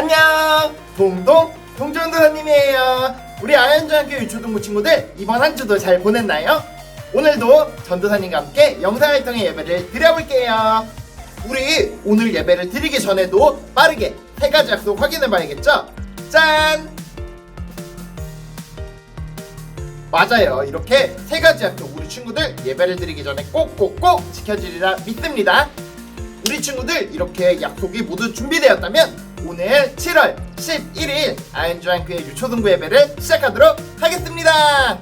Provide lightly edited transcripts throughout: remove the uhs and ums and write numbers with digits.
안녕! 동전도사님이에요. 우리 아현중학교 유초등부 친구들 이번 한 주도 잘 보냈나요? 오늘도 전도사님과 함께 영상을 통해 예배를 드려볼게요. 우리 오늘 예배를 드리기 전에도 빠르게 세 가지 약속 확인해 봐야겠죠? 짠! 맞아요. 이렇게 세 가지 약속 우리 친구들 예배를 드리기 전에 꼭꼭꼭 지켜지리라 믿습니다. 우리 친구들 이렇게 약속이 모두 준비되었다면 오늘 7월 11일 아현중학교의 유초등부 예배를 시작하도록 하겠습니다.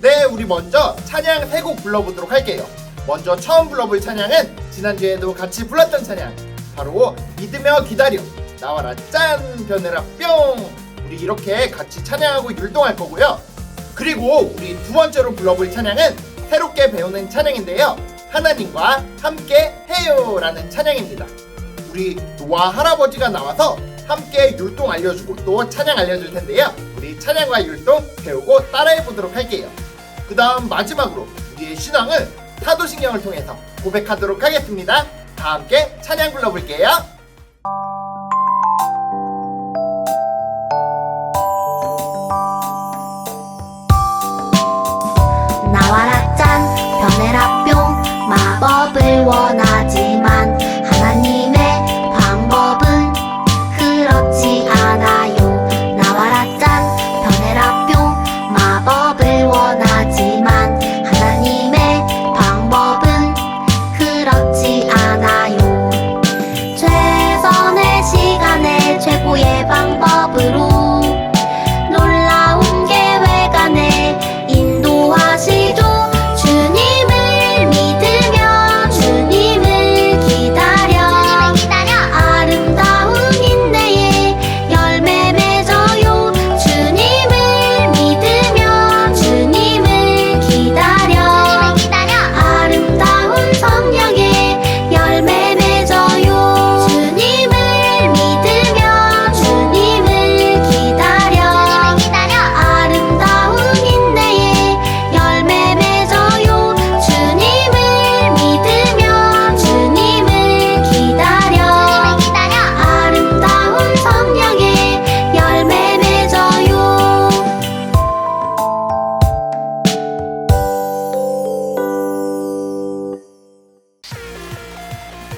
네, 우리 먼저 찬양 3곡 불러보도록 할게요. 먼저 처음 불러볼 찬양은 지난주에도 같이 불렀던 찬양, 바로 믿으며 기다려 나와라 짠 변해라 뿅. 우리 이렇게 같이 찬양하고 율동할 거고요. 그리고 우리 두 번째로 불러볼 찬양은 새롭게 배우는 찬양인데요, 하나님과 함께 해요 라는 찬양입니다. 우리 노아 할아버지가 나와서 함께 율동 알려주고 또 찬양 알려줄 텐데요, 우리 찬양과 율동 배우고 따라해보도록 할게요. 그 다음 마지막으로 우리의 신앙을 사도신경을 통해서 고백하도록 하겠습니다. 다 함께 찬양 불러볼게요. 나와라 짠 변해라 뿅. 마법을 원하지만 하나님의 방법은 그렇지 않아요. 나와라 짠 변해라 뿅. 마법을 원하지만 하나님의 방법은 그렇지 않아요. 최선의 시간에 최고의 방법으로 놀라운 계획 안에 인도하시죠. 주님을 믿으며 주님을 기다려 아름다운 인내의 열매 맺어요. 주님을 믿으며 주님을 기다려 아름다운 성령의 열매 맺어요. 주님을 믿으며 주님을 기다려 아름다운 인내의 열매 맺어요. 주님을 믿으며 주님을 기다려 아름다운 성령의 열매 맺어요.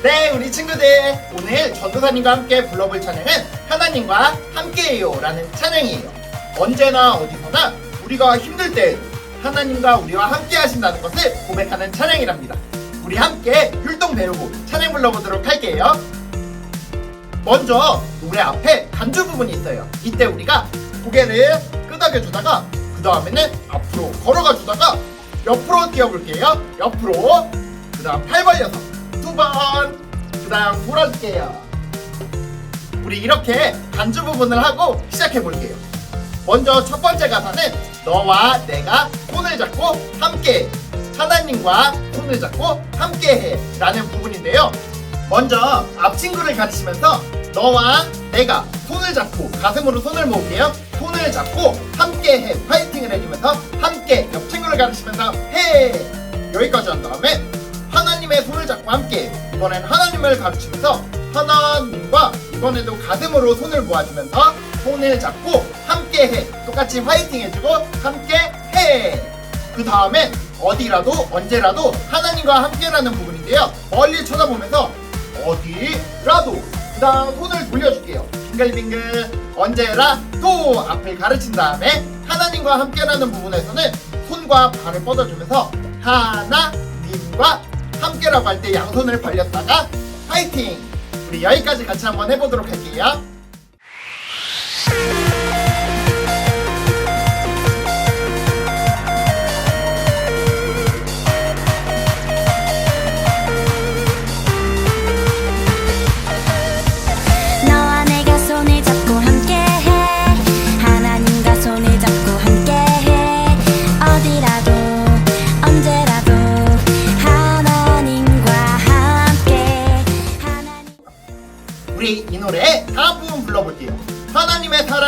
네, 우리 친구들 오늘 전도사님과 함께 불러볼 찬양은 하나님과 함께해요 라는 찬양이에요. 언제나 어디서나 우리가 힘들 때 하나님과 우리와 함께 하신다는 것을 고백하는 찬양이랍니다. 우리 함께 율동 배우고 찬양 불러보도록 할게요. 먼저 노래 앞에 간주 부분이 있어요. 이때 우리가 고개를 끄덕여주다가 그 다음에는 앞으로 걸어가 주다가 옆으로 뛰어볼게요. 옆으로, 그 다음 팔 벌려서 두 번, 그 다음 돌아줄게요. 우리 이렇게 간주 부분을 하고 시작해 볼게요. 먼저 첫 번째 가사는 너와 내가 손을 잡고 함께, 하나님과 손을 잡고 함께해 라는 부분인데요, 먼저 앞 친구를 가르치면서 너와 내가 손을 잡고 가슴으로 손을 모을게요. 손을 잡고 함께해 파이팅을 해주면서 함께, 옆 친구를 가르치면서 해 여기까지 한 다음에 하나님의 손을 잡고 함께, 이번엔 하나님을 가르치면서 하나님과 이번에도 가슴으로 손을 모아주면서 손을 잡고 함께해, 똑같이 화이팅 해주고 함께해. 그 다음에 어디라도 언제라도 하나님과 함께라는 부분인데요, 멀리 쳐다보면서 어디라도, 그 다음 손을 돌려줄게요. 빙글빙글 언제라도 앞을 가르친 다음에 하나님과 함께라는 부분에서는 손과 발을 뻗어주면서 하나님과 함께라고 할 때 양손을 벌렸다가 파이팅! 우리 여기까지 같이 한번 해보도록 할게요.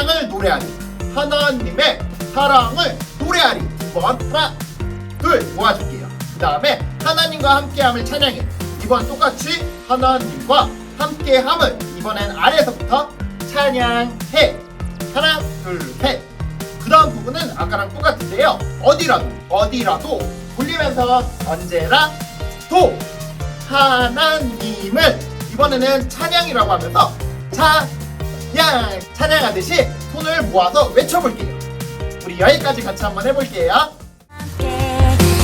사랑을 노래하리. 하나님의 사랑을 노래하리. 두 번 하나 둘 모아줄게요. 그 다음에 하나님과 함께함을 찬양해. 이번 똑같이 하나님과 함께함을 이번엔 아래에서부터 찬양해. 하나 둘 셋. 그 다음 부분은 아까랑 똑같은데요. 어디라도 돌리면서 언제나 도 하나님을 이번에는 찬양이라고 하면서 찬양하듯이 손을 모아서 외쳐볼게요. 우리 여기까지 같이 한번 해볼게요.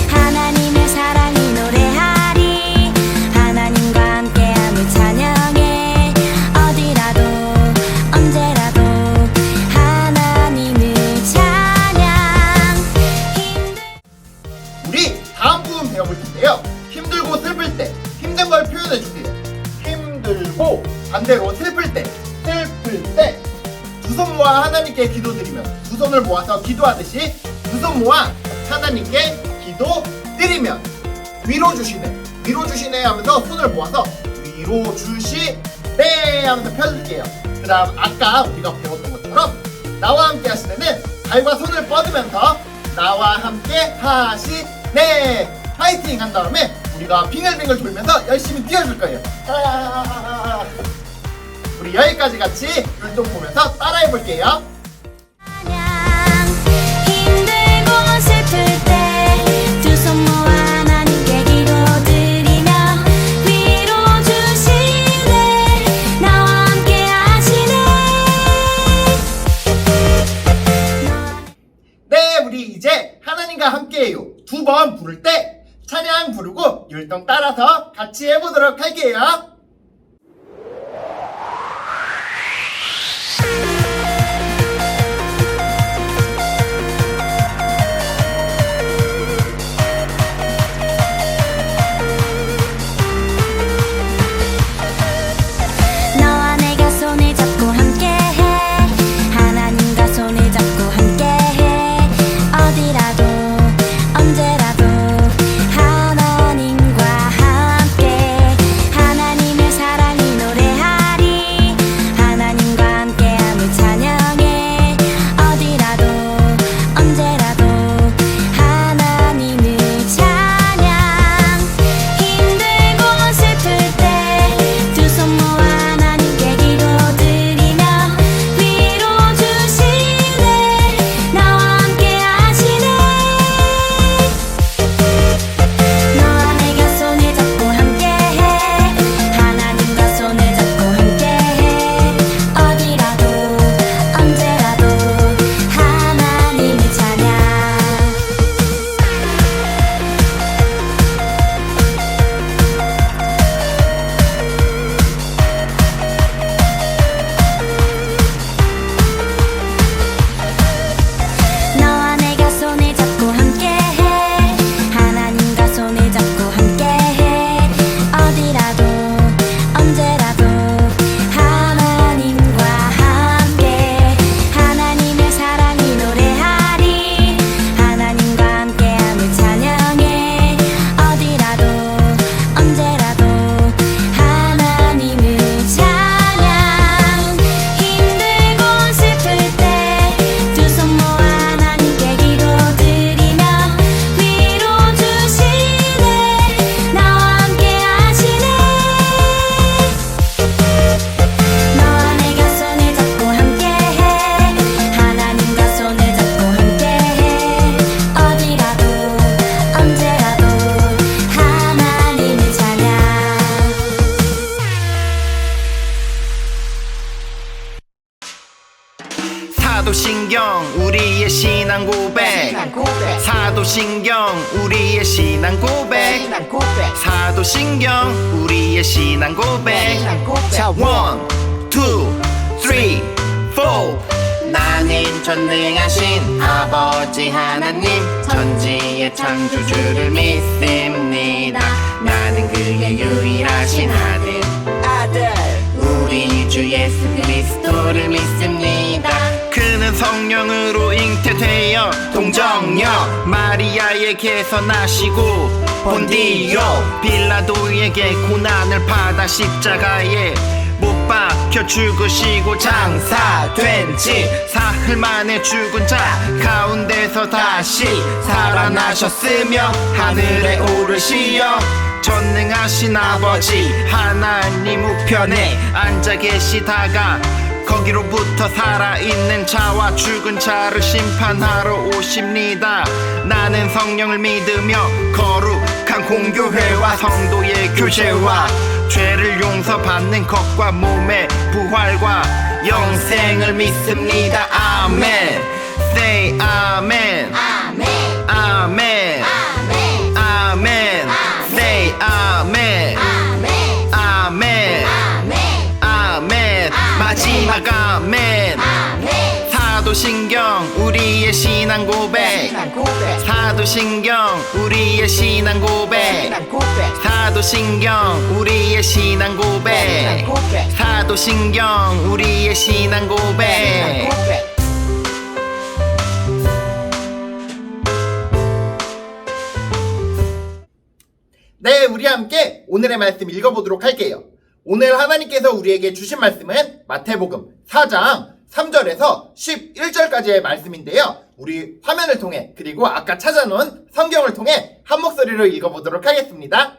하나님의 사랑이 노래하리. 하나님과 함께함을 찬양해. 어디라도 언제라도 하나님을 찬양. 우리 다음 부분 배워볼 텐데요. 힘들고 슬플 때 힘든 걸 표현해주세요. 힘들고 반대로 슬플 때 두 손 모아 하나님께 기도드리며 두 손을 모아서 기도하듯이 두 손 모아 하나님께 기도드리면 위로 주시네 하면서 손을 모아서 위로 주시네 하면서 펴줄게요. 그 다음 아까 우리가 배웠던 것처럼 나와 함께 하시네는 발과 손을 뻗으면서 나와 함께 하시네 파이팅 한 다음에 우리가 빙글빙글 돌면서 열심히 뛰어줄 거예요. 우리 여기까지 같이 율동 보면서 따라해 볼게요. 힘들고 슬플 때 두 손 모아 하나님께 기도드리며 위로 주시네. 나와 함께 하시네. 네, 우리 이제 하나님과 함께해요 두 번 부를 때 찬양 부르고 율동 따라서 같이 해보도록 할게요. 너와 내가 손을 잡고 함께해. 하나님과 손을 잡고 함께해. 어디라도 언제라도 하나님과 함께. 하나님의 사랑이 노래하리. 하나님과 함께함을 찬양해. 어디라도 언제라도 하나님을 찬양. 힘들고 슬플 때 두 손 모아 하나님께 기도드리며 위로 주시네. 나와 함께 하시네. 너와 내가 손을 잡고 함께해. 하나님과 손을 잡고 함께해. 어디라도 언제라도 하나님을 찬양. 너와 내가 손을 잡고 함께해. 하나님과 손을 잡고 함께해. 어디라도 언제라도 하나님과 함께. 하나님의 사랑이 노래하리. 하나님과 함께함을 찬양해. 어디라도 언제라도 하나님을 찬양. 힘들고 슬플 때 두 손 모아 하나님께 기도드리며 위로 주시네. 나와 함께 하시네. 너와 내가 손을 잡고 함께해. 하나님과 손을 잡고 함께해. 어디라도 언제라도 하나님을 찬양. 사도신경 우리의 신앙 고백. 사도신경 우리의 신앙 고백. 사도신경 우리의 신앙 고백. 자, 1, 2, 3, 4. 나는 전능하신 아버지 하나님 천지의 창조주를 믿습니다. 나는 그의 유일하신 아들 우리 주 예수 그리스도를 믿습니다. 그는 성령으로 잉태되어 동정녀 마리아에게서 나시고 본디오 빌라도에게 고난을 받아 십자가에 못 박혀 죽으시고 장사된 지 사흘 만에 죽은 자 가운데서 다시 살아나셨으며 하늘에 오르시어 전능하신 아버지 하나님 우편에 앉아 계시다가 거기로부터 살아있는 자와 죽은 자를 심판하러 오십니다. 나는 성령을 믿으며 거룩한 공교회와 성도의 교제와 죄를 용서받는 것과 몸의 부활과 영생을 믿습니다. 아멘. Say 아멘. 아멘 아멘. 아멘 아멘. Say 아멘. 아멘 아멘. 아멘 아멘. 마지막 아멘. 아멘 사도신경 우리의 신앙 고백. 사도신경 우리의 신앙 고백. 사도신경 우리의 신앙 고백. 사도신경 우리의 신앙 고백. 네, 우리 함께 오늘의 말씀 읽어보도록 할게요. 오늘 하나님께서 우리에게 주신 말씀은 마태복음 4장 3절에서 11절까지의 말씀인데요. 우리 화면을 통해 그리고 아까 찾아놓은 성경을 통해 한 목소리로 읽어보도록 하겠습니다.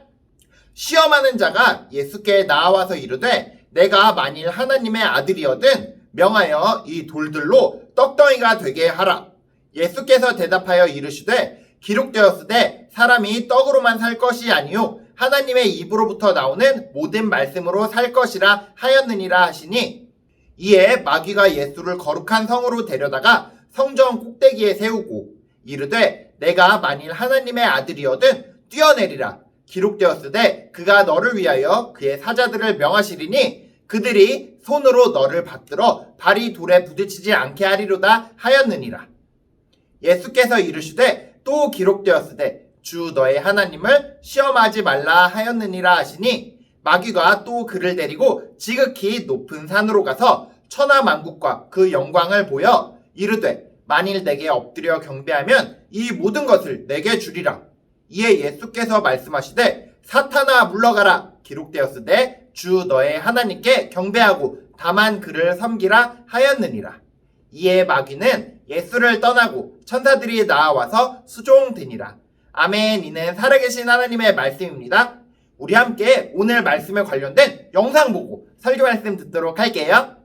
시험하는 자가 예수께 나와서 이르되 내가 만일 하나님의 아들이거든 명하여 이 돌들로 떡덩이가 되게 하라. 예수께서 대답하여 이르시되 기록되었으되 사람이 떡으로만 살 것이 아니요 하나님의 입으로부터 나오는 모든 말씀으로 살 것이라 하였느니라 하시니 이에 마귀가 예수를 거룩한 성으로 데려다가 성전 꼭대기에 세우고 이르되 내가 만일 하나님의 아들이거든 뛰어내리라. 기록되었으되 그가 너를 위하여 그의 사자들을 명하시리니 그들이 손으로 너를 받들어 발이 돌에 부딪히지 않게 하리로다 하였느니라. 예수께서 이르시되 또 기록되었으되 주 너의 하나님을 시험하지 말라 하였느니라 하시니 마귀가 또 그를 데리고 지극히 높은 산으로 가서 천하만국과 그 영광을 보여 이르되 만일 내게 엎드려 경배하면 이 모든 것을 내게 주리라. 이에 예수께서 말씀하시되 사탄아 물러가라. 기록되었으되 주 너의 하나님께 경배하고 다만 그를 섬기라 하였느니라. 이에 마귀는 예수를 떠나고 천사들이 나와서 수종되니라. 아멘. 이는 살아계신 하나님의 말씀입니다. 우리 함께 오늘 말씀에 관련된 영상 보고 설교 말씀 듣도록 할게요.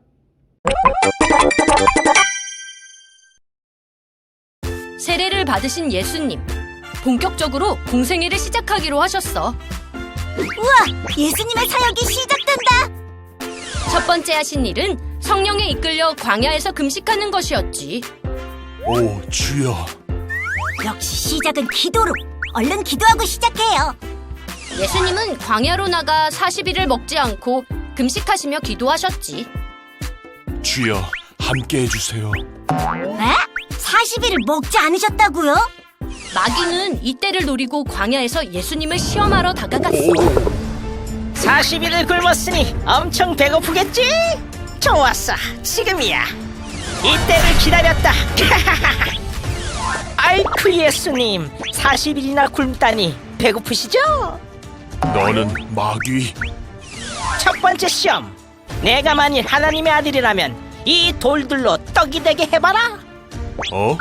세례를 받으신 예수님, 본격적으로 공생애를 시작하기로 하셨어. 우와 예수님의 사역이 시작된다. 첫 번째 하신 일은 성령에 이끌려 광야에서 금식하는 것이었지. 오, 주여. 역시 시작은 기도로. 얼른 기도하고 시작해요. 예수님은 광야로 나가 40일을 먹지 않고 금식하시며 기도하셨지. 주여, 함께 해주세요. 에? 40일을 먹지 않으셨다고요? 마귀는 이때를 노리고 광야에서 예수님을 시험하러 다가갔어. 40일을 굶었으니 엄청 배고프겠지? 좋았어, 지금이야. 이때를 기다렸다. 아이쿠 예수님, 40일이나 굶다니 배고프시죠? 너는 마귀. 첫 번째 시험, 내가 만일 하나님의 아들이라면 이 돌들로 떡이 되게 해봐라. 어?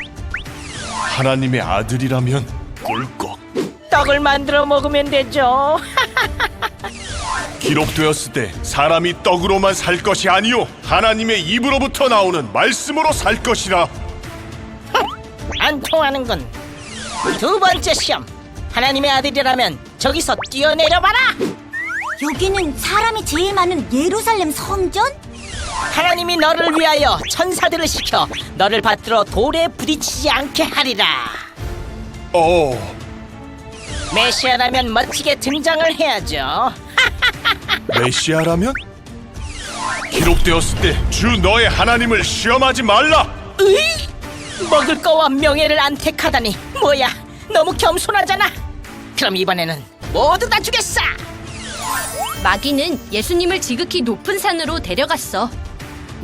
하나님의 아들이라면 꿀꺽. 떡을 만들어 먹으면 되죠. 기록되었을 때 사람이 떡으로만 살 것이 아니요 하나님의 입으로부터 나오는 말씀으로 살 것이라. 안 통하는군. 두 번째 시험, 하나님의 아들이라면 저기서 뛰어내려봐라. 여기는 사람이 제일 많은 예루살렘 성전? 하나님이 너를 위하여 천사들을 시켜 너를 받들어 돌에 부딪히지 않게 하리라. 메시아라면 멋지게 등장을 해야죠. 메시아라면? 기록되었을 때 주 너의 하나님을 시험하지 말라. 으이! 먹을 거와 명예를 안 택하다니 뭐야, 너무 겸손하잖아. 그럼 이번에는 모두 다 주겠어. 마귀는 예수님을 지극히 높은 산으로 데려갔어.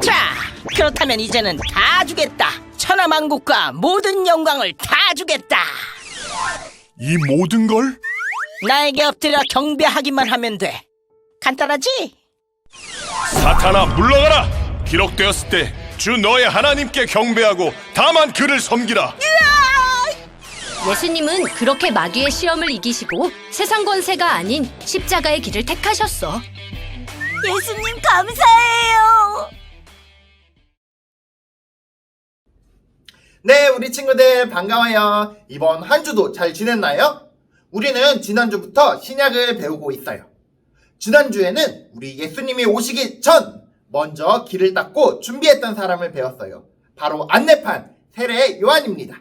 자, 그렇다면 이제는 다 주겠다. 천하만국과 모든 영광을 다 주겠다. 이 모든 걸? 나에게 엎드려 경배하기만 하면 돼. 간단하지? 사탄아 물러가라. 기록되었을 때 주 너의 하나님께 경배하고 다만 그를 섬기라. 예수님은 그렇게 마귀의 시험을 이기시고 세상 권세가 아닌 십자가의 길을 택하셨어. 예수님 감사해요. 네, 우리 친구들 반가워요. 이번 한 주도 잘 지냈나요? 우리는 지난주부터 신약을 배우고 있어요. 지난주에는 우리 예수님이 오시기 전 먼저 길을 닦고 준비했던 사람을 배웠어요. 바로 안내판 세례 요한입니다.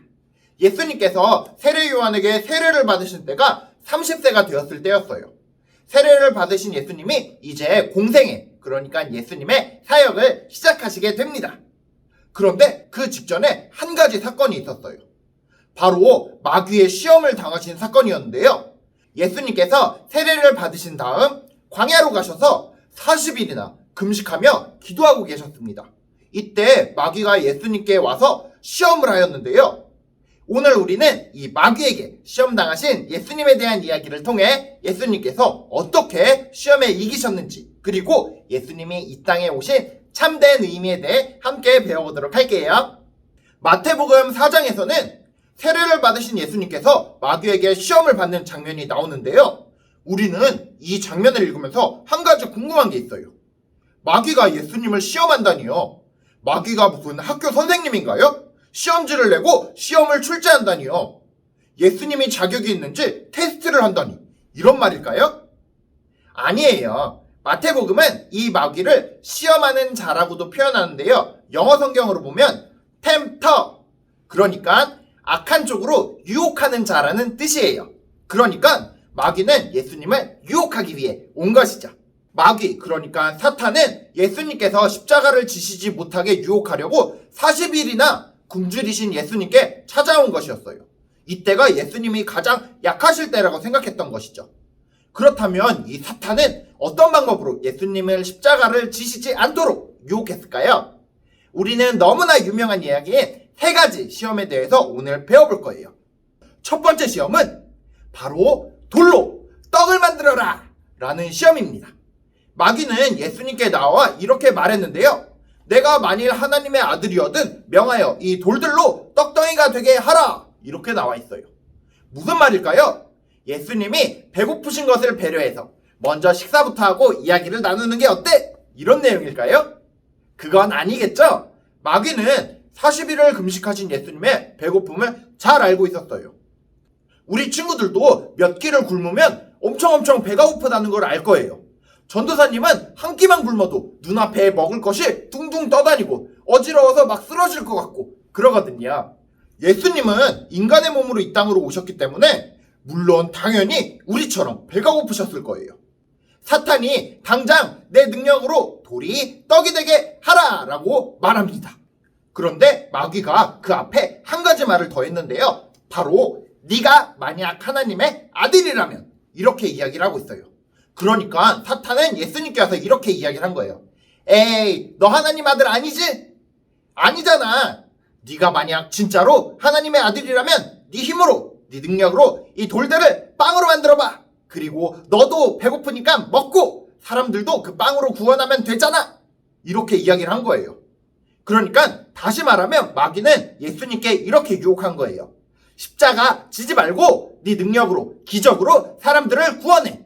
예수님께서 세례 요한에게 세례를 받으신 때가 30세가 되었을 때였어요. 세례를 받으신 예수님이 이제 공생애, 그러니까 예수님의 사역을 시작하시게 됩니다. 그런데 그 직전에 한 가지 사건이 있었어요. 바로 마귀의 시험을 당하신 사건이었는데요. 예수님께서 세례를 받으신 다음 광야로 가셔서 40일이나 금식하며 기도하고 계셨습니다. 이때 마귀가 예수님께 와서 시험을 하였는데요. 오늘 우리는 이 마귀에게 시험당하신 예수님에 대한 이야기를 통해 예수님께서 어떻게 시험에 이기셨는지, 그리고 예수님이 이 땅에 오신 참된 의미에 대해 함께 배워보도록 할게요. 마태복음 4장에서는 세례를 받으신 예수님께서 마귀에게 시험을 받는 장면이 나오는데요. 우리는 이 장면을 읽으면서 한 가지 궁금한 게 있어요. 마귀가 예수님을 시험한다니요? 마귀가 무슨 학교 선생님인가요? 시험지를 내고 시험을 출제한다니요? 예수님이 자격이 있는지 테스트를 한다니, 이런 말일까요? 아니에요. 마태복음은 이 마귀를 시험하는 자라고도 표현하는데요. 영어 성경으로 보면 tempter, 그러니까 악한 쪽으로 유혹하는 자라는 뜻이에요. 그러니까 마귀는 예수님을 유혹하기 위해 온 것이죠. 마귀, 그러니까 사탄은 예수님께서 십자가를 지시지 못하게 유혹하려고 40일이나 굶주리신 예수님께 찾아온 것이었어요. 이때가 예수님이 가장 약하실 때라고 생각했던 것이죠. 그렇다면 이 사탄은 어떤 방법으로 예수님을 십자가를 지시지 않도록 유혹했을까요? 우리는 너무나 유명한 이야기인 3가지 시험에 대해서 오늘 배워볼 거예요. 첫 번째 시험은 바로 돌로 떡을 만들어라 라는 시험입니다. 마귀는 예수님께 나와 이렇게 말했는데요. 내가 만일 하나님의 아들이어든 명하여 이 돌들로 떡덩이가 되게 하라, 이렇게 나와 있어요. 무슨 말일까요? 예수님이 배고프신 것을 배려해서 먼저 식사부터 하고 이야기를 나누는 게 어때? 이런 내용일까요? 그건 아니겠죠? 마귀는 40일을 금식하신 예수님의 배고픔을 잘 알고 있었어요. 우리 친구들도 몇 끼를 굶으면 엄청 배가 고프다는 걸 알 거예요. 전도사님은 한 끼만 굶어도 눈앞에 먹을 것이 둥둥 떠다니고 어지러워서 막 쓰러질 것 같고 그러거든요. 예수님은 인간의 몸으로 이 땅으로 오셨기 때문에 물론 당연히 우리처럼 배가 고프셨을 거예요. 사탄이 당장 내 능력으로 돌이 떡이 되게 하라 라고 말합니다. 그런데 마귀가 그 앞에 한 가지 말을 더 했는데요. 바로 네가 만약 하나님의 아들이라면, 이렇게 이야기를 하고 있어요. 그러니까 사탄은 예수님께 와서 이렇게 이야기를 한 거예요. 에이, 너 하나님 아들 아니지? 아니잖아. 네가 만약 진짜로 하나님의 아들이라면 네 힘으로, 네 능력으로 이 돌들을 빵으로 만들어봐. 그리고 너도 배고프니까 먹고 사람들도 그 빵으로 구원하면 되잖아. 이렇게 이야기를 한 거예요. 그러니까 다시 말하면 마귀는 예수님께 이렇게 유혹한 거예요. 십자가 지지 말고 네 능력으로, 기적으로 사람들을 구원해.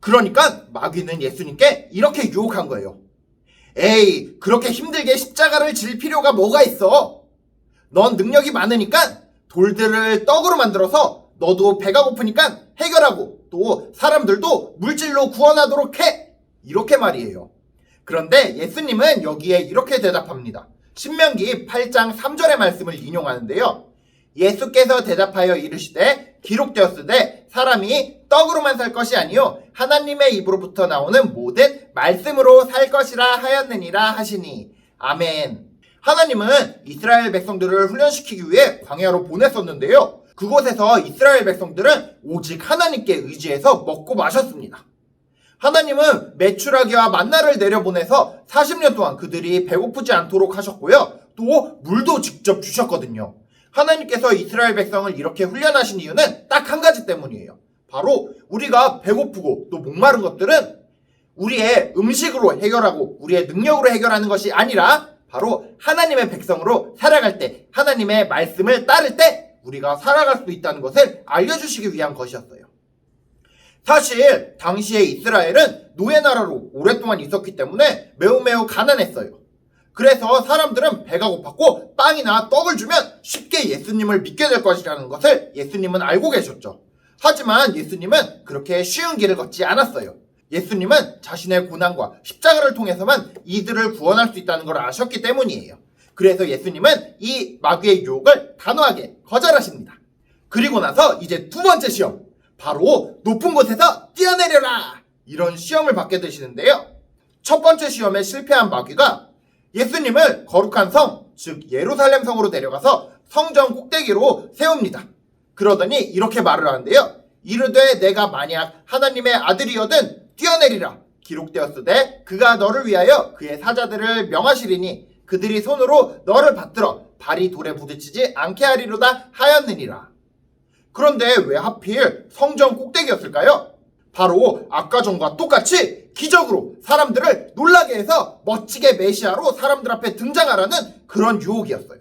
그러니까 마귀는 예수님께 이렇게 유혹한 거예요. 에이, 그렇게 힘들게 십자가를 질 필요가 뭐가 있어? 넌 능력이 많으니까 돌들을 떡으로 만들어서 너도 배가 고프니까 해결하고 또 사람들도 물질로 구원하도록 해. 이렇게 말이에요. 그런데 예수님은 여기에 이렇게 대답합니다. 신명기 8장 3절의 말씀을 인용하는데요. 예수께서 대답하여 이르시되 기록되었으되 사람이 떡으로만 살 것이 아니요 하나님의 입으로부터 나오는 모든 말씀으로 살 것이라 하였느니라 하시니. 아멘. 하나님은 이스라엘 백성들을 훈련시키기 위해 광야로 보냈었는데요. 그곳에서 이스라엘 백성들은 오직 하나님께 의지해서 먹고 마셨습니다. 하나님은 메추라기와 만나를 내려보내서 40년 동안 그들이 배고프지 않도록 하셨고요. 또 물도 직접 주셨거든요. 하나님께서 이스라엘 백성을 이렇게 훈련하신 이유는 딱 한 가지 때문이에요. 바로 우리가 배고프고 또 목마른 것들은 우리의 음식으로 해결하고 우리의 능력으로 해결하는 것이 아니라 바로 하나님의 백성으로 살아갈 때, 하나님의 말씀을 따를 때 우리가 살아갈 수 있다는 것을 알려주시기 위한 것이었어요. 사실 당시에 이스라엘은 노예나라로 오랫동안 있었기 때문에 매우 가난했어요. 그래서 사람들은 배가 고팠고 빵이나 떡을 주면 쉽게 예수님을 믿게 될 것이라는 것을 예수님은 알고 계셨죠. 하지만 예수님은 그렇게 쉬운 길을 걷지 않았어요. 예수님은 자신의 고난과 십자가를 통해서만 이들을 구원할 수 있다는 걸 아셨기 때문이에요. 그래서 예수님은 이 마귀의 유혹을 단호하게 거절하십니다. 그리고 나서 이제 두 번째 시험, 바로 높은 곳에서 뛰어내려라! 이런 시험을 받게 되시는데요. 첫 번째 시험에 실패한 마귀가 예수님을 거룩한 성, 즉 예루살렘 성으로 데려가서 성전 꼭대기로 세웁니다. 그러더니 이렇게 말을 하는데요. 이르되 내가 만약 하나님의 아들이거든 뛰어내리라. 기록되었으되 그가 너를 위하여 그의 사자들을 명하시리니 그들이 손으로 너를 받들어 발이 돌에 부딪히지 않게 하리로다 하였느니라. 그런데 왜 하필 성전 꼭대기였을까요? 바로 아까 전과 똑같이 기적으로 사람들을 놀라게 해서 멋지게 메시아로 사람들 앞에 등장하라는 그런 유혹이었어요.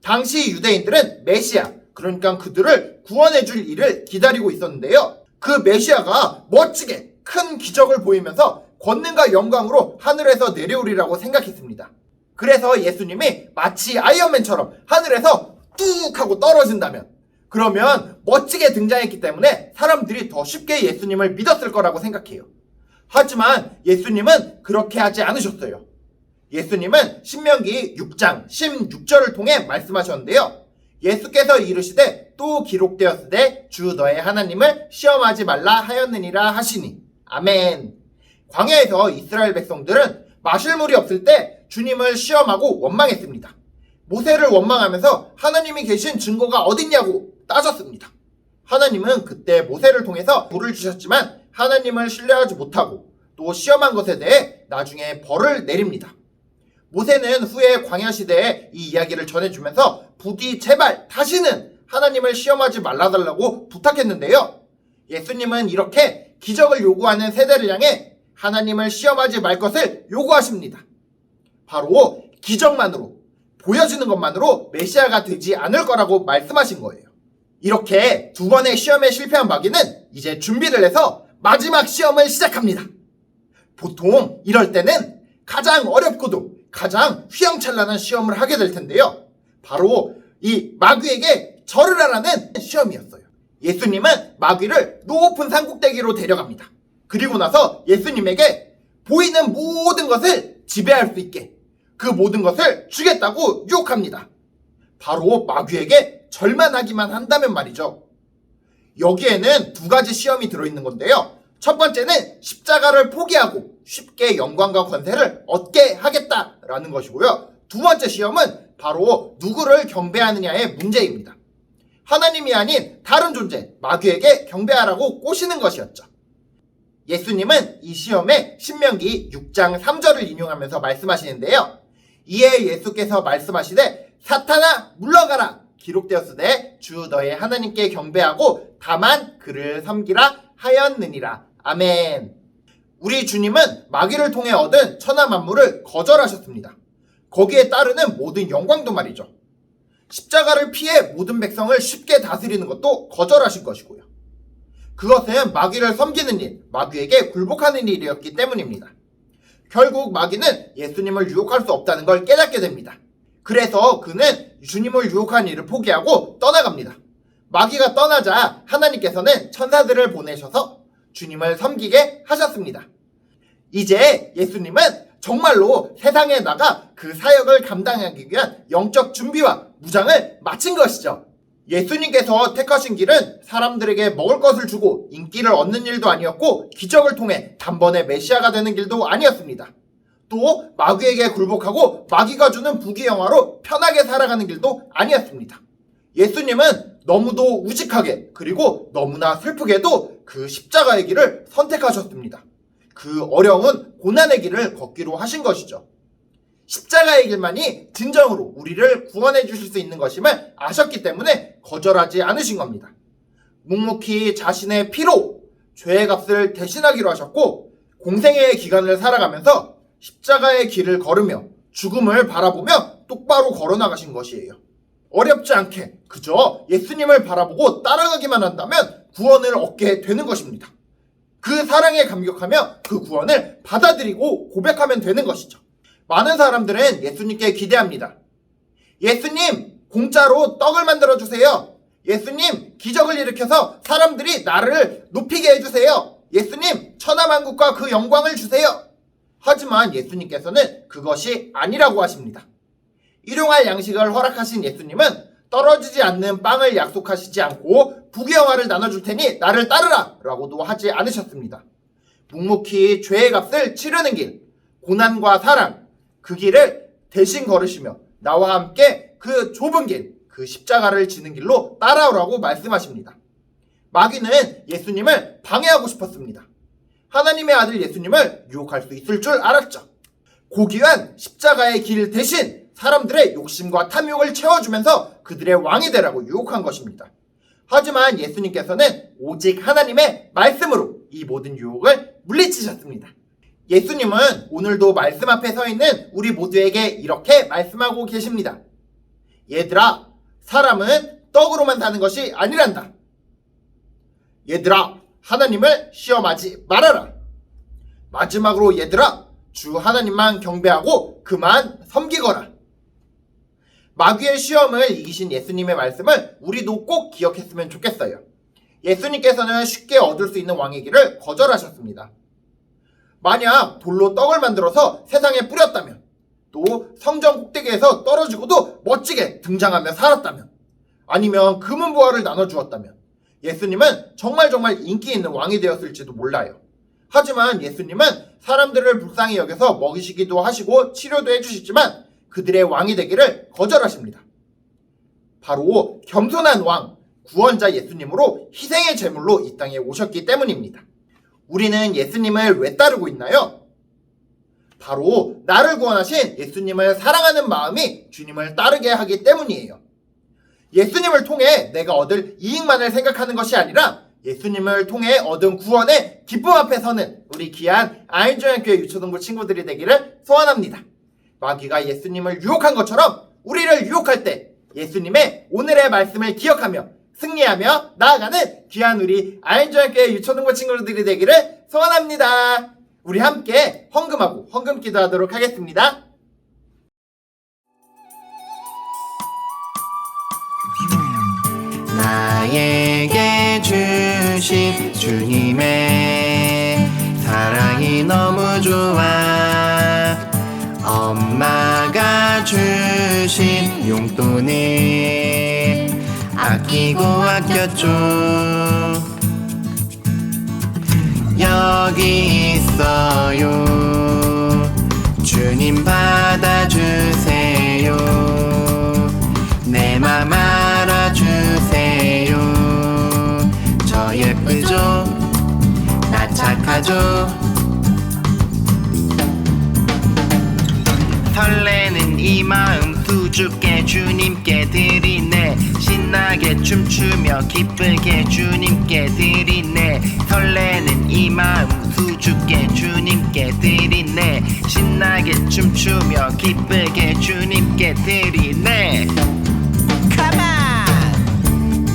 당시 유대인들은 메시아, 그러니까 그들을 구원해줄 일을 기다리고 있었는데요. 그 메시아가 멋지게 큰 기적을 보이면서 권능과 영광으로 하늘에서 내려오리라고 생각했습니다. 그래서 예수님이 마치 아이언맨처럼 하늘에서 뚝 하고 떨어진다면, 그러면 멋지게 등장했기 때문에 사람들이 더 쉽게 예수님을 믿었을 거라고 생각해요. 하지만 예수님은 그렇게 하지 않으셨어요. 예수님은 신명기 6장 16절을 통해 말씀하셨는데요. 예수께서 이르시되 또 기록되었으되 주 너의 하나님을 시험하지 말라 하였느니라 하시니. 아멘. 광야에서 이스라엘 백성들은 마실 물이 없을 때 주님을 시험하고 원망했습니다. 모세를 원망하면서 하나님이 계신 증거가 어딨냐고 따졌습니다. 하나님은 그때 모세를 통해서 물을 주셨지만 하나님을 신뢰하지 못하고 또 시험한 것에 대해 나중에 벌을 내립니다. 모세는 후에 광야 시대에 이 이야기를 전해주면서 부디 제발 다시는 하나님을 시험하지 말아달라고 부탁했는데요. 예수님은 이렇게 기적을 요구하는 세대를 향해 하나님을 시험하지 말 것을 요구하십니다. 바로 기적만으로, 보여지는 것만으로 메시아가 되지 않을 거라고 말씀하신 거예요. 이렇게 두 번의 시험에 실패한 마귀는 이제 준비를 해서 마지막 시험을 시작합니다. 보통 이럴 때는 가장 어렵고도 가장 휘황찬란한 시험을 하게 될 텐데요. 바로 이 마귀에게 절을 하라는 시험이었어요. 예수님은 마귀를 높은 산꼭대기로 데려갑니다. 그리고 나서 예수님에게 보이는 모든 것을 지배할 수 있게 그 모든 것을 주겠다고 유혹합니다. 바로 마귀에게 절만 하기만 한다면 말이죠. 여기에는 두 가지 시험이 들어있는 건데요. 첫 번째는 십자가를 포기하고 쉽게 영광과 권세를 얻게 하겠다라는 것이고요. 두 번째 시험은 바로 누구를 경배하느냐의 문제입니다. 하나님이 아닌 다른 존재, 마귀에게 경배하라고 꼬시는 것이었죠. 예수님은 이 시험에 신명기 6장 3절을 인용하면서 말씀하시는데요. 이에 예수께서 말씀하시되 사탄아 물러가라. 기록되었으되 주 너의 하나님께 경배하고 다만 그를 섬기라 하였느니라. 아멘. 우리 주님은 마귀를 통해 얻은 천하 만물을 거절하셨습니다. 거기에 따르는 모든 영광도 말이죠. 십자가를 피해 모든 백성을 쉽게 다스리는 것도 거절하신 것이고요. 그것은 마귀를 섬기는 일, 마귀에게 굴복하는 일이었기 때문입니다. 결국 마귀는 예수님을 유혹할 수 없다는 걸 깨닫게 됩니다. 그래서 그는 주님을 유혹한 일을 포기하고 떠나갑니다. 마귀가 떠나자 하나님께서는 천사들을 보내셔서 주님을 섬기게 하셨습니다. 이제 예수님은 정말로 세상에 나가 그 사역을 감당하기 위한 영적 준비와 무장을 마친 것이죠. 예수님께서 택하신 길은 사람들에게 먹을 것을 주고 인기를 얻는 일도 아니었고 기적을 통해 단번에 메시아가 되는 길도 아니었습니다. 또 마귀에게 굴복하고 마귀가 주는 부귀영화로 편하게 살아가는 길도 아니었습니다. 예수님은 너무도 우직하게 그리고 너무나 슬프게도 그 십자가의 길을 선택하셨습니다. 그 어려운 고난의 길을 걷기로 하신 것이죠. 십자가의 길만이 진정으로 우리를 구원해 주실 수 있는 것임을 아셨기 때문에 거절하지 않으신 겁니다. 묵묵히 자신의 피로 죄의 값을 대신하기로 하셨고 공생애의 기간을 살아가면서 십자가의 길을 걸으며 죽음을 바라보며 똑바로 걸어나가신 것이에요. 어렵지 않게 그저 예수님을 바라보고 따라가기만 한다면 구원을 얻게 되는 것입니다. 그 사랑에 감격하며 그 구원을 받아들이고 고백하면 되는 것이죠. 많은 사람들은 예수님께 기대합니다. 예수님, 공짜로 떡을 만들어주세요. 예수님, 기적을 일으켜서 사람들이 나를 높이게 해주세요. 예수님, 천하만국과 그 영광을 주세요. 하지만 예수님께서는 그것이 아니라고 하십니다. 일용할 양식을 허락하신 예수님은 떨어지지 않는 빵을 약속하시지 않고 부귀영화를 나눠줄 테니 나를 따르라 라고도 하지 않으셨습니다. 묵묵히 죄의 값을 치르는 길, 고난과 사랑, 그 길을 대신 걸으시며 나와 함께 그 좁은 길, 그 십자가를 지는 길로 따라오라고 말씀하십니다. 마귀는 예수님을 방해하고 싶었습니다. 하나님의 아들 예수님을 유혹할 수 있을 줄 알았죠. 고귀한 십자가의 길 대신 사람들의 욕심과 탐욕을 채워주면서 그들의 왕이 되라고 유혹한 것입니다. 하지만 예수님께서는 오직 하나님의 말씀으로 이 모든 유혹을 물리치셨습니다. 예수님은 오늘도 말씀 앞에 서 있는 우리 모두에게 이렇게 말씀하고 계십니다. 얘들아, 사람은 떡으로만 사는 것이 아니란다. 얘들아, 하나님을 시험하지 말아라. 마지막으로 얘들아, 주 하나님만 경배하고 그만 섬기거라. 마귀의 시험을 이기신 예수님의 말씀을 우리도 꼭 기억했으면 좋겠어요. 예수님께서는 쉽게 얻을 수 있는 왕의 길을 거절하셨습니다. 만약 돌로 떡을 만들어서 세상에 뿌렸다면, 또 성전 꼭대기에서 떨어지고도 멋지게 등장하며 살았다면, 아니면 금은보화를 나눠주었다면 예수님은 정말 인기 있는 왕이 되었을지도 몰라요. 하지만 예수님은 사람들을 불쌍히 여겨서 먹이시기도 하시고 치료도 해주시지만 그들의 왕이 되기를 거절하십니다. 바로 겸손한 왕, 구원자 예수님으로 희생의 제물로 이 땅에 오셨기 때문입니다. 우리는 예수님을 왜 따르고 있나요? 바로 나를 구원하신 예수님을 사랑하는 마음이 주님을 따르게 하기 때문이에요. 예수님을 통해 내가 얻을 이익만을 생각하는 것이 아니라 예수님을 통해 얻은 구원의 기쁨 앞에 서는 우리 귀한 아인조연교회 유초등부 친구들이 되기를 소원합니다. 마귀가 예수님을 유혹한 것처럼 우리를 유혹할 때 예수님의 오늘의 말씀을 기억하며 승리하며 나아가는 귀한 우리 아인조연교회 유초등부 친구들이 되기를 소원합니다. 우리 함께 헌금하고 헌금 기도하도록 하겠습니다. 나에게 주신 주님의 사랑이 너무 좋아. 엄마가 주신 용돈을 아끼고 아꼈죠. 여기 있어요. 주님 받아주세요. 내 맘 알아주세요. 저 예쁘죠? 나 착하죠? 설레는 이 마음 수줍게 주님께 드리네. 신나게 춤추며 기쁘게 주님께 드리네. 설레는 이 마음 수줍게 주님께 드리네. 신나게 춤추며 기쁘게 주님께 드리네.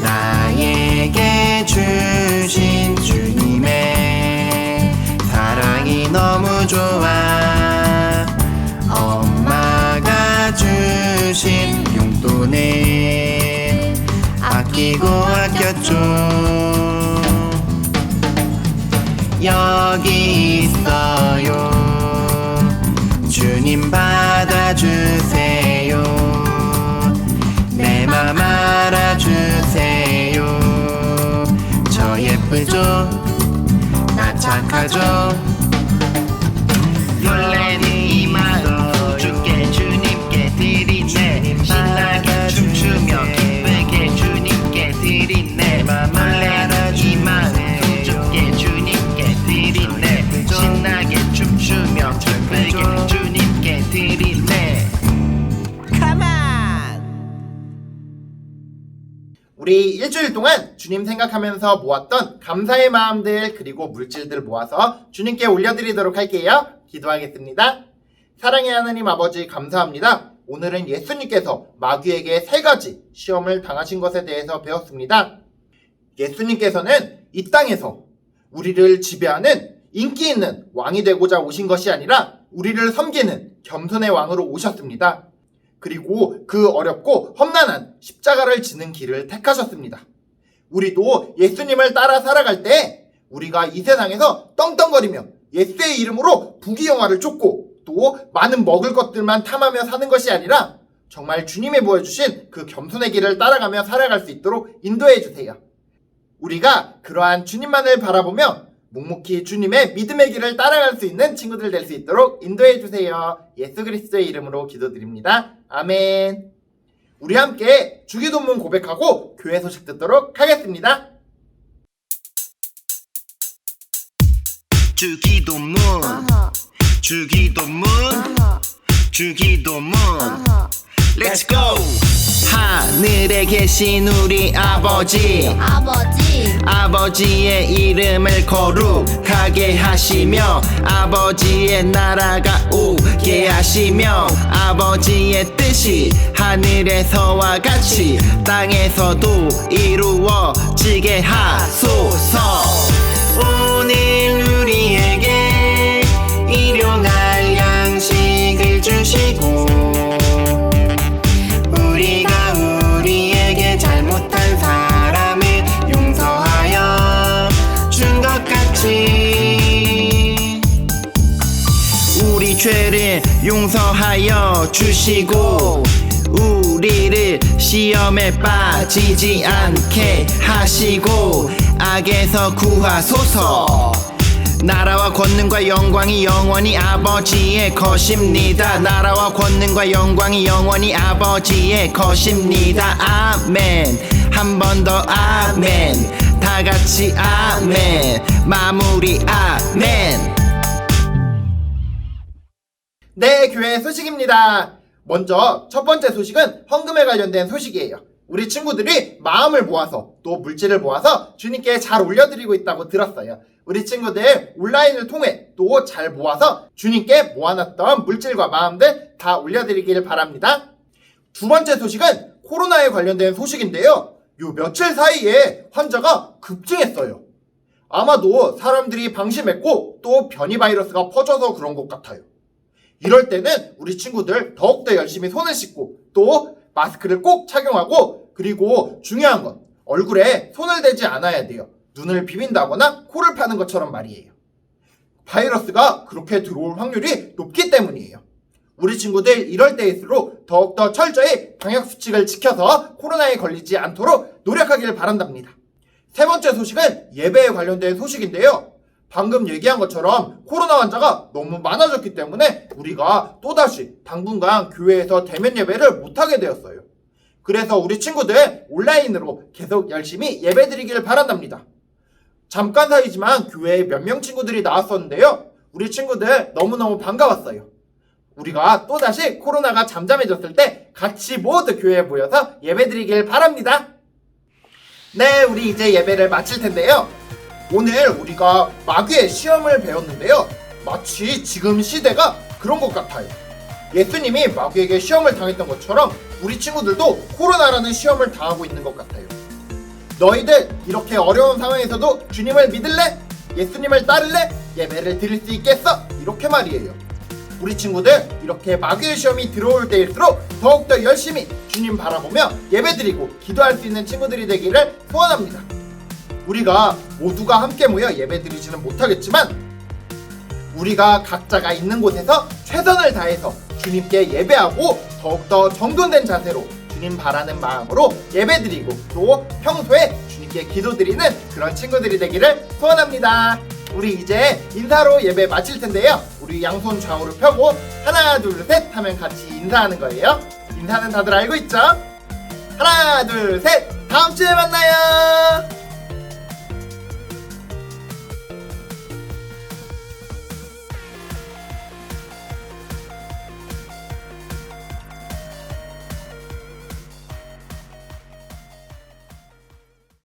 나에게 주신 주님의 사랑이 너무 좋아. 엄마가 주신 용돈을 아끼고 아꼈죠. 여기 있어요. 주님 받아주세요. 내 맘 알아주세요. 저 예쁘죠? 나 착하죠? 설레는 이 마음 수줍게 주님께 드리네. 신나게 춤추며 기쁘게 주님께 드리네. 설레는 이 마음 수줍게 주님께 드리네. 신나게 춤추며 기쁘게 주님께 드리네. 우리 일주일 동안 주님 생각하면서 모았던 감사의 마음들 그리고 물질들 모아서 주님께 올려드리도록 할게요. 기도하겠습니다. 사랑의 하나님 아버지 감사합니다. 오늘은 예수님께서 마귀에게 3가지 시험을 당하신 것에 대해서 배웠습니다. 예수님께서는 이 땅에서 우리를 지배하는 인기 있는 왕이 되고자 오신 것이 아니라 우리를 섬기는 겸손의 왕으로 오셨습니다. 그리고 그 어렵고 험난한 십자가를 지는 길을 택하셨습니다. 우리도 예수님을 따라 살아갈 때 우리가 이 세상에서 떵떵거리며 예수의 이름으로 부귀영화를 쫓고 또 많은 먹을 것들만 탐하며 사는 것이 아니라 정말 주님이 보여주신 그 겸손의 길을 따라가며 살아갈 수 있도록 인도해 주세요. 우리가 그러한 주님만을 바라보며 묵묵히 주님의 믿음의 길을 따라갈 수 있는 친구들 될 수 있도록 인도해 주세요. 예수 그리스도의 이름으로 기도드립니다. 아멘. 우리 함께 주기도문 고백하고 교회 소식 듣도록 하겠습니다. 주기도문 주기도문 주기도문 Let's go! 하늘에 계신 우리 아버지의 이름을 거룩하게 하시며 아버지의 나라가 오게 하시며 아버지의 뜻이 하늘에서와 같이 땅에서도 이루어지게 하소서. 오늘 우리에게 일용할 양식을 주시고 우리가 우리에게 잘못한 사람을 용서하여 준 것 같이 우리 죄를 용서하여 주시고 우리를 시험에 빠지지 않게 하시고 악에서 구하소서. 나라와 권능과 영광이 영원히 아버지의 것입니다. 나라와 권능과 영광이 영원히 아버지의 것입니다. 아멘. 한 번 더 아멘. 다 같이 아멘. 마무리 아멘. 네, 교회 소식입니다. 먼저 첫 번째 소식은 헌금에 관련된 소식이에요. 우리 친구들이 마음을 모아서 또 물질을 모아서 주님께 잘 올려드리고 있다고 들었어요. 우리 친구들 온라인을 통해 또 잘 모아서 주님께 모아놨던 물질과 마음들 다 올려드리길 바랍니다. 두 번째 소식은 코로나에 관련된 소식인데요. 요 며칠 사이에 환자가 급증했어요. 아마도 사람들이 방심했고 또 변이 바이러스가 퍼져서 그런 것 같아요. 이럴 때는 우리 친구들 더욱더 열심히 손을 씻고 또 마스크를 꼭 착용하고 그리고 중요한 건 얼굴에 손을 대지 않아야 돼요. 눈을 비빈다거나 코를 파는 것처럼 말이에요. 바이러스가 그렇게 들어올 확률이 높기 때문이에요. 우리 친구들 이럴 때일수록 더욱더 철저히 방역수칙을 지켜서 코로나에 걸리지 않도록 노력하길 바란답니다. 세 번째 소식은 예배에 관련된 소식인데요. 방금 얘기한 것처럼 코로나 환자가 너무 많아졌기 때문에 우리가 또다시 당분간 교회에서 대면 예배를 못하게 되었어요. 그래서 우리 친구들 온라인으로 계속 열심히 예배드리길 바란답니다. 잠깐 사이지만 교회에 몇 명 친구들이 나왔었는데요. 우리 친구들 너무너무 반가웠어요. 우리가 또다시 코로나가 잠잠해졌을 때 같이 모두 교회에 모여서 예배드리길 바랍니다. 네, 우리 이제 예배를 마칠 텐데요. 오늘 우리가 마귀의 시험을 배웠는데요. 마치 지금 시대가 그런 것 같아요. 예수님이 마귀에게 시험을 당했던 것처럼 우리 친구들도 코로나라는 시험을 당하고 있는 것 같아요. 너희들 이렇게 어려운 상황에서도 주님을 믿을래? 예수님을 따를래? 예배를 드릴 수 있겠어? 이렇게 말이에요. 우리 친구들 이렇게 마귀의 시험이 들어올 때일수록 더욱더 열심히 주님 바라보며 예배드리고 기도할 수 있는 친구들이 되기를 소원합니다. 우리가 모두가 함께 모여 예배드리지는 못하겠지만 우리가 각자가 있는 곳에서 최선을 다해서 주님께 예배하고 더욱더 정돈된 자세로 주님 바라는 마음으로 예배드리고 또 평소에 주님께 기도드리는 그런 친구들이 되기를 소원합니다. 우리 이제 인사로 예배 마칠 텐데요. 우리 양손 좌우로 펴고 하나 둘 셋 하면 같이 인사하는 거예요. 인사는 다들 알고 있죠? 하나 둘 셋 다음 주에 만나요.